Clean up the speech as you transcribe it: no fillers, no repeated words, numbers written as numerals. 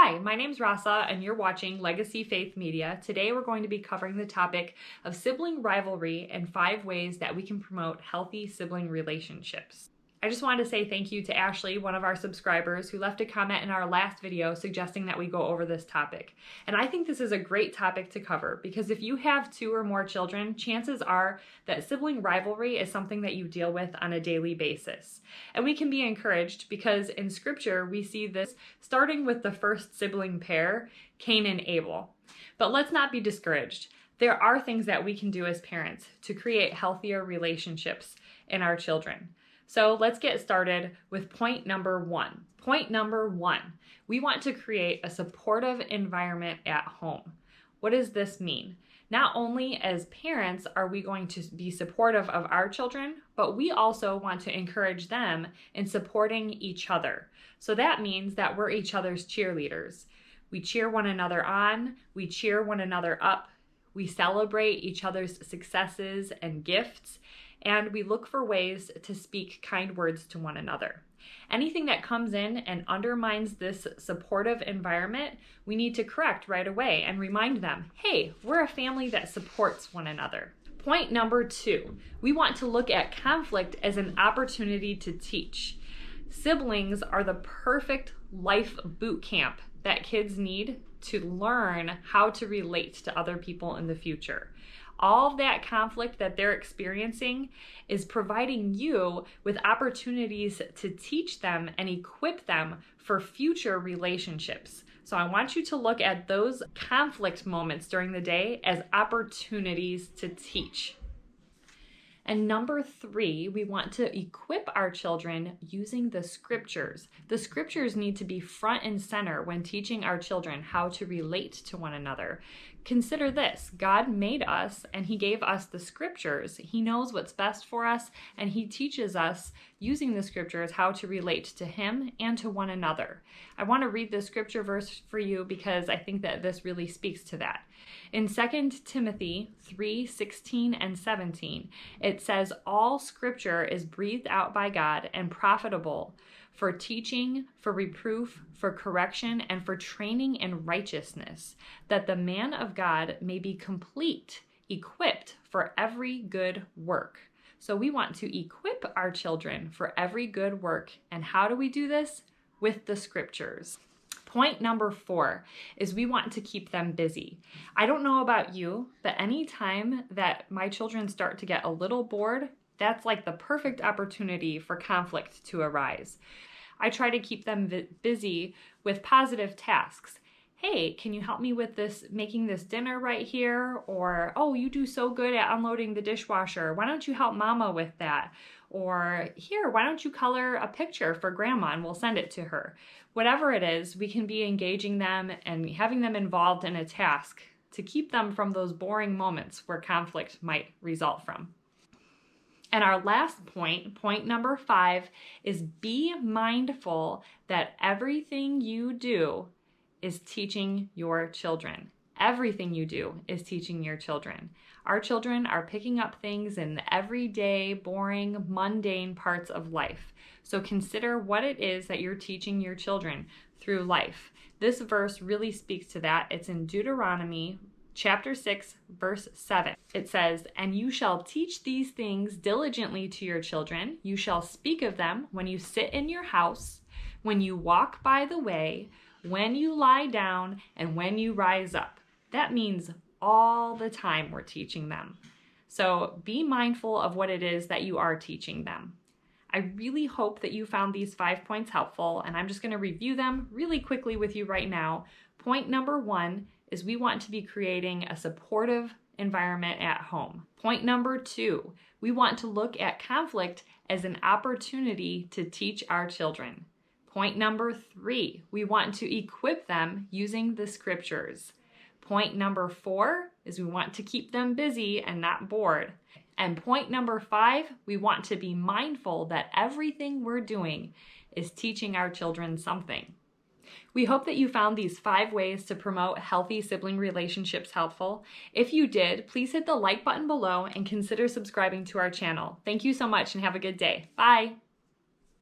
Hi, my name's Rasa and you're watching Legacy Faith Media. Today we're going to be covering the topic of sibling rivalry and 5 ways that we can promote healthy sibling relationships. I just wanted to say thank you to Ashley, one of our subscribers, who left a comment in our last video suggesting that we go over this topic. And I think this is a great topic to cover because if you have 2 or more children, chances are that sibling rivalry is something that you deal with on a daily basis. And we can be encouraged because in scripture we see this starting with the first sibling pair, Cain and Abel. But let's not be discouraged. There are things that we can do as parents to create healthier relationships in our children. So let's get started with point number 1. Point number 1, we want to create a supportive environment at home. What does this mean? Not only as parents are we going to be supportive of our children, but we also want to encourage them in supporting each other. So that means that we're each other's cheerleaders. We cheer one another on, we cheer one another up, we celebrate each other's successes and gifts, and we look for ways to speak kind words to one another. Anything that comes in and undermines this supportive environment, we need to correct right away and remind them, hey, we're a family that supports one another. Point number 2, we want to look at conflict as an opportunity to teach. Siblings are the perfect life boot camp that kids need to learn how to relate to other people in the future. All of that conflict that they're experiencing is providing you with opportunities to teach them and equip them for future relationships. So I want you to look at those conflict moments during the day as opportunities to teach. And number 3, we want to equip our children using the scriptures. The scriptures need to be front and center when teaching our children how to relate to one another. Consider this, God made us and He gave us the scriptures. He knows what's best for us and He teaches us using the scriptures how to relate to Him and to one another. I want to read this scripture verse for you because I think that this really speaks to that. In 2 Timothy 3:16 and 17, it says, all scripture is breathed out by God and profitable for teaching, for reproof, for correction, and for training in righteousness, that the man of God may be complete, equipped for every good work. So we want to equip our children for every good work. And how do we do this? With the scriptures. Point number 4 is we want to keep them busy. I don't know about you, but anytime that my children start to get a little bored, that's like the perfect opportunity for conflict to arise. I try to keep them busy with positive tasks. Hey, can you help me with this, making this dinner right here? Or, oh, you do so good at unloading the dishwasher. Why don't you help mama with that? Or here, why don't you color a picture for grandma and we'll send it to her. Whatever it is, we can be engaging them and having them involved in a task to keep them from those boring moments where conflict might result from. And our last point, point number 5, is be mindful that everything you do is teaching your children. Everything you do is teaching your children. Our children are picking up things in the everyday, boring, mundane parts of life. So consider what it is that you're teaching your children through life. This verse really speaks to that. It's in Deuteronomy chapter 6, verse 7. It says, and you shall teach these things diligently to your children. You shall speak of them when you sit in your house, when you walk by the way, when you lie down, and when you rise up. That means all the time we're teaching them. So be mindful of what it is that you are teaching them. I really hope that you found these 5 points helpful, and I'm just going to review them really quickly with you right now. Point number 1 is we want to be creating a supportive environment at home. Point number 2, we want to look at conflict as an opportunity to teach our children. Point number 3, we want to equip them using the scriptures. Point number 4 is we want to keep them busy and not bored. And point number 5, we want to be mindful that everything we're doing is teaching our children something. We hope that you found these 5 ways to promote healthy sibling relationships helpful. If you did, please hit the like button below and consider subscribing to our channel. Thank you so much and have a good day. Bye.